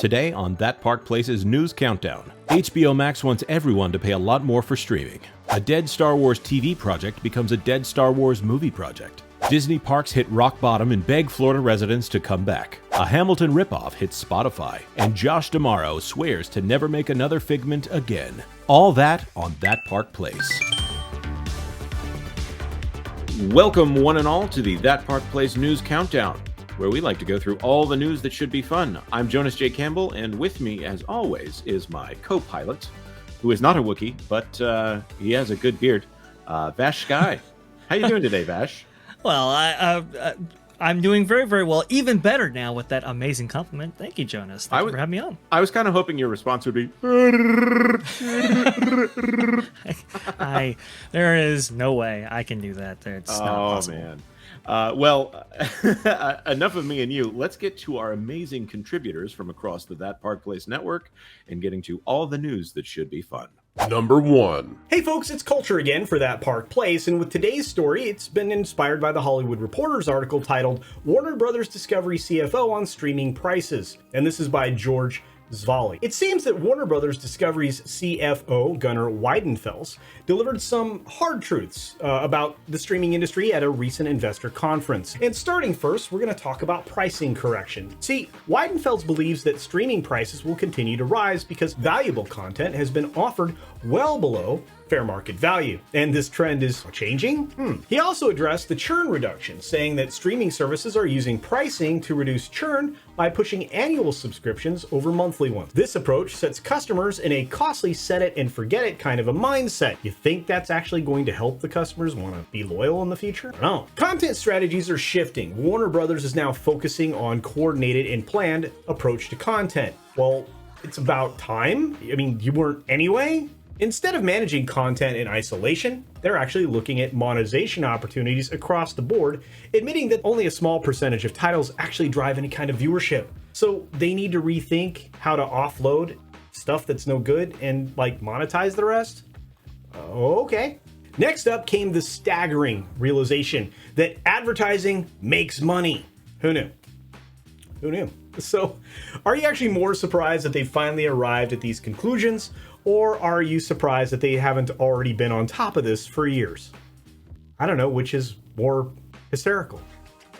Today on That Park Place's News Countdown, HBO Max wants everyone to pay a lot more for streaming. A dead Star Wars TV project becomes a dead Star Wars movie project. Disney parks hit rock bottom and beg Florida residents to come back. A Hamilton ripoff hits Spotify. And Josh D'Amaro swears to never make another Figment again. All that on That Park Place. Welcome one and all to the That Park Place News Countdown, where we like to go through all the news that should be fun. I'm Jonas J. Campbell, and with me, as always, is my co-pilot, who is not a Wookiee, but he has a good beard, Vash Sky. How you doing today, Vash? Well, I'm doing very, very well. Even better now with that amazing compliment. Thank you, Jonas. Thank you for having me on. I was kind of hoping your response would be... There is no way I can do that. It's not possible. Man. Well, enough of me and you. Let's get to our amazing contributors from across the That Park Place network and getting to all the news that should be fun. Number 1. Hey folks, it's Culture again for That Park Place, and with today's story, it's been inspired by the Hollywood Reporter's article titled Warner Brothers Discovery CFO on Streaming Prices, and this is by George Zvali. It seems that Warner Brothers Discovery's CFO, Gunnar Weidenfels, delivered some hard truths about the streaming industry at a recent investor conference. And starting first, we're going to talk about pricing correction. See, Weidenfels believes that streaming prices will continue to rise because valuable content has been offered well below fair market value, and this trend is changing. He also addressed the churn reduction, saying that streaming services are using pricing to reduce churn by pushing annual subscriptions over monthly ones. This approach sets customers in a costly set it and forget it kind of a mindset. You think that's actually going to help the customers want to be loyal in the future? No. Content strategies are shifting. Warner Brothers is now focusing on coordinated and planned approach to content. Well, it's about time. I mean, you weren't anyway? Instead of managing content in isolation, they're actually looking at monetization opportunities across the board, admitting that only a small percentage of titles actually drive any kind of viewership. So they need to rethink how to offload stuff that's no good and monetize the rest? Okay. Next up came the staggering realization that advertising makes money. Who knew? Who knew? So, are you actually more surprised that they finally arrived at these conclusions? Or are you surprised that they haven't already been on top of this for years? I don't know which is more hysterical.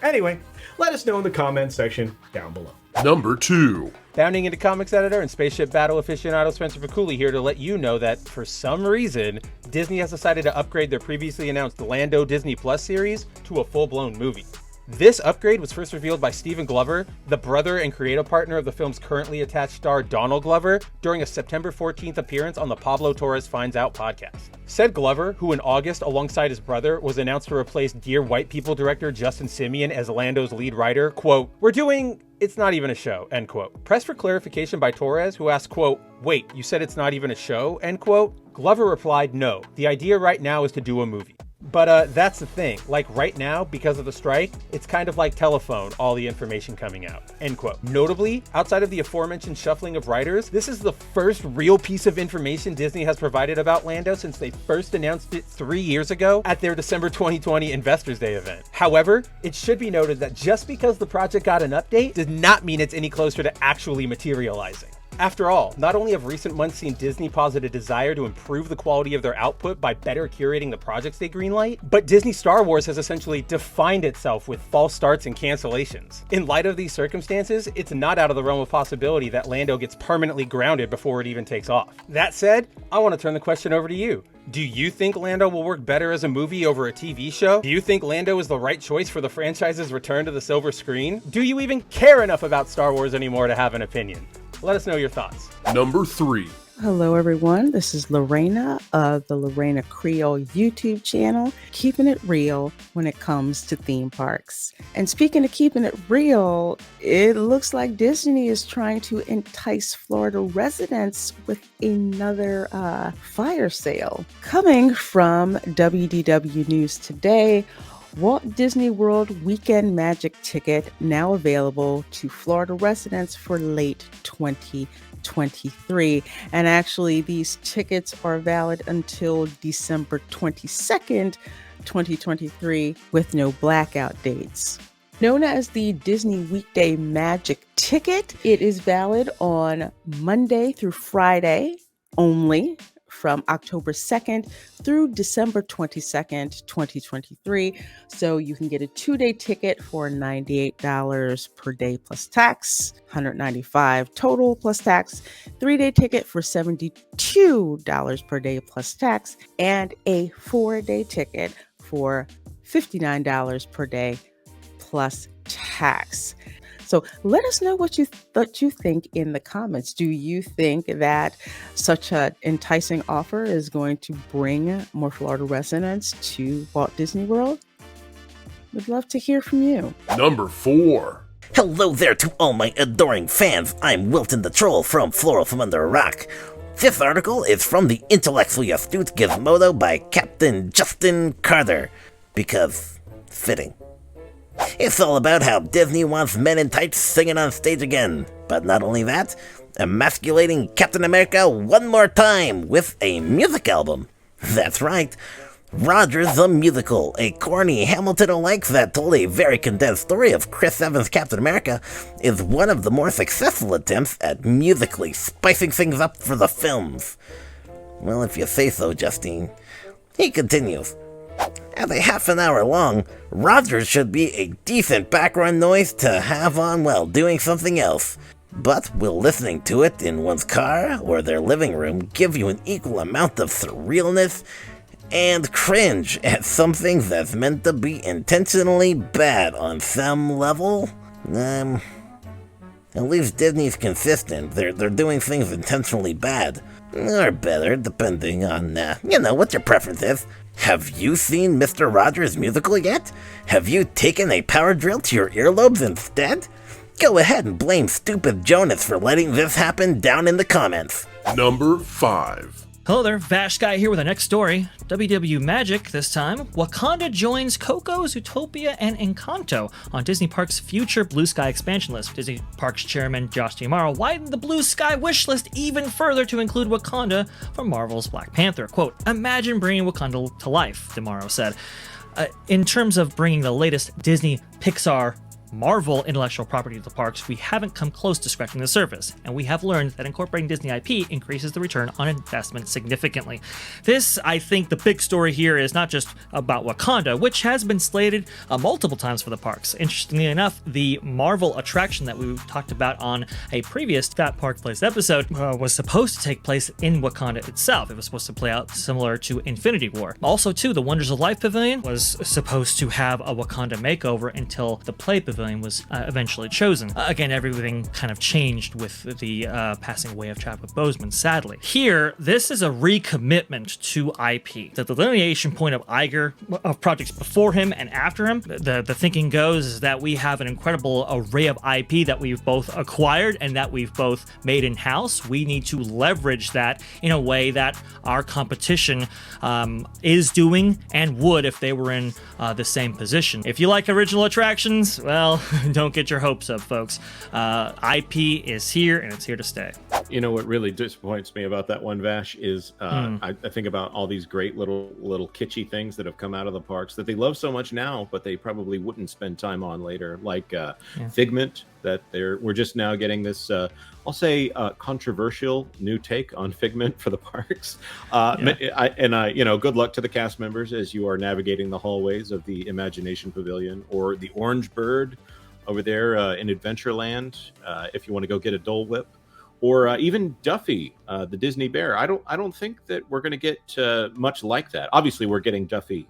Anyway, let us know in the comments section down below. Number 2. Bounding into comics editor and spaceship battle aficionado Spencer Picculi here to let you know that, for some reason, Disney has decided to upgrade their previously announced Lando Disney Plus series to a full-blown movie. This upgrade was first revealed by Stephen Glover, the brother and creative partner of the film's currently attached star Donald Glover, during a September 14th appearance on the Pablo Torres Finds Out podcast. Said Glover, who in August, alongside his brother, was announced to replace Dear White People director Justin Simien as Lando's lead writer, quote, "We're doing It's Not Even a Show," end quote. Pressed for clarification by Torres, who asked, quote, "Wait, you said it's not even a show," end quote, Glover replied, "No, the idea right now is to do a movie." But that's the thing, right now, because of the strike, it's kind of like telephone, all the information coming out, end quote. Notably, outside of the aforementioned shuffling of writers, this is the first real piece of information Disney has provided about Lando since they first announced it 3 years ago at their December 2020 Investors Day event. However, it should be noted that just because the project got an update does not mean it's any closer to actually materializing. After all, not only have recent months seen Disney posit a desire to improve the quality of their output by better curating the projects they greenlight, but Disney Star Wars has essentially defined itself with false starts and cancellations. In light of these circumstances, it's not out of the realm of possibility that Lando gets permanently grounded before it even takes off. That said, I want to turn the question over to you. Do you think Lando will work better as a movie over a TV show? Do you think Lando is the right choice for the franchise's return to the silver screen? Do you even care enough about Star Wars anymore to have an opinion? Let us know your thoughts. Number 3. Hello, everyone. This is Lorena of the Lorena Creole YouTube channel, keeping it real when it comes to theme parks. And speaking of keeping it real, it looks like Disney is trying to entice Florida residents with another fire sale. Coming from WDW News Today, Walt Disney World Weekend Magic Ticket now available to Florida residents for late 2023. And actually, these tickets are valid until December 22nd, 2023, with no blackout dates. Known as the Disney Weekday Magic Ticket, it is valid on Monday through Friday only, from October 2nd through December 22nd, 2023. So you can get a 2-day ticket for $98 per day plus tax, $195 total plus tax, 3-day ticket for $72 per day plus tax, and a 4-day ticket for $59 per day plus tax. So let us know what you think in the comments. Do you think that such an enticing offer is going to bring more Florida residents to Walt Disney World? We'd love to hear from you. Number 4. Hello there to all my adoring fans. I'm Wilton the Troll from Floral from Under a Rock. This article is from the intellectually astute Gizmodo by Captain Justin Carter, because fitting. It's all about how Disney wants men in tights singing on stage again. But not only that, emasculating Captain America one more time with a music album. That's right, Rogers the Musical, a corny Hamilton-alike that told a very condensed story of Chris Evans' Captain America, is one of the more successful attempts at musically spicing things up for the films. Well, if you say so, Justine. He continues. At a half an hour long, Rogers should be a decent background noise to have on while doing something else. But will listening to it in one's car or their living room give you an equal amount of surrealness and cringe at something that's meant to be intentionally bad on some level? At least Disney's consistent. They're doing things intentionally bad. Or better, depending on, what your preference is. Have you seen Mr. Rogers' musical yet? Have you taken a power drill to your earlobes instead? Go ahead and blame stupid Jonas for letting this happen down in the comments. Number 5. Hello there, Vash Guy here with the next story. WDW Magic this time. Wakanda joins Coco, Zootopia, and Encanto on Disney Parks' future Blue Sky expansion list. Disney Parks chairman Josh D'Amaro widened the Blue Sky wish list even further to include Wakanda from Marvel's Black Panther. Quote, imagine bringing Wakanda to life, D'Amaro said. In terms of bringing the latest Disney, Pixar, Marvel intellectual property to the parks, we haven't come close to scratching the surface, and we have learned that incorporating Disney IP increases the return on investment significantly. This, I think, the big story here is not just about Wakanda, which has been slated multiple times for the parks. Interestingly enough, the Marvel attraction that we talked about on a previous Fat Park Place episode was supposed to take place in Wakanda itself. It was supposed to play out similar to Infinity War. Also, too, the Wonders of Life Pavilion was supposed to have a Wakanda makeover until the Play Pavilion was eventually chosen. Again, everything kind of changed with the passing away of Chadwick Boseman, sadly. Here, this is a recommitment to IP. The delineation point of Iger, of projects before him and after him, the thinking goes is that we have an incredible array of IP that we've both acquired and that we've both made in-house. We need to leverage that in a way that our competition is doing and would if they were in the same position. If you like original attractions, well, don't get your hopes up, folks. IP is here and it's here to stay. You know what really disappoints me about that one, Vash, is I think about all these great little kitschy things that have come out of the parks that they love so much now, but they probably wouldn't spend time on later, like Figment. That we're just now getting this, I'll say, controversial new take on Figment for the parks. Good luck to the cast members as you are navigating the hallways of the Imagination Pavilion or the Orange Bird over there in Adventureland, if you want to go get a Dole Whip, or even Duffy, the Disney Bear. I don't think that we're going to get much like that. Obviously, we're getting Duffy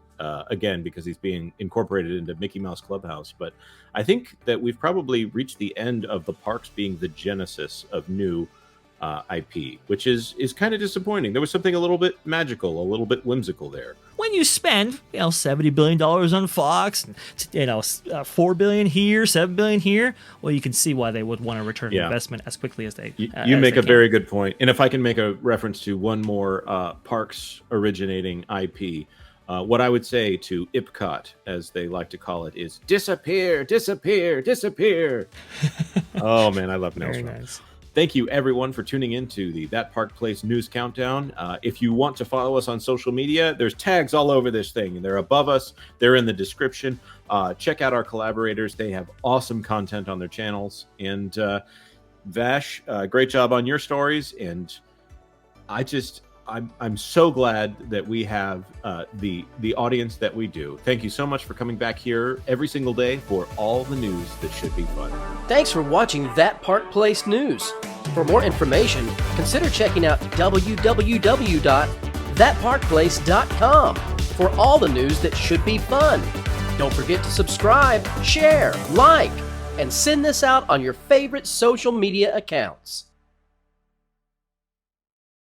again because he's being incorporated into Mickey Mouse Clubhouse, but I think that we've probably reached the end of the parks being the genesis of new IP, which is kind of disappointing. There was something a little bit magical, a little bit whimsical there. When you spend, $70 billion on Fox, $4 billion here, $7 billion here, well, you can see why they would want to return investment as quickly as they. You make a very good point. And if I can make a reference to one more parks originating IP. What I would say to Epcot, as they like to call it, is disappear, disappear, disappear. Oh man, I love Maelstrom. Very nice. Thank you, everyone, for tuning in to the That Park Place News Countdown. If you want to follow us on social media, there's tags all over this thing, and they're above us. They're in the description. Check out our collaborators. They have awesome content on their channels. And Vash, great job on your stories. And I'm so glad that we have the audience that we do. Thank you so much for coming back here every single day for all the news that should be fun. Thanks for watching That Park Place News. For more information, consider checking out www.thatparkplace.com for all the news that should be fun. Don't forget to subscribe, share, like, and send this out on your favorite social media accounts.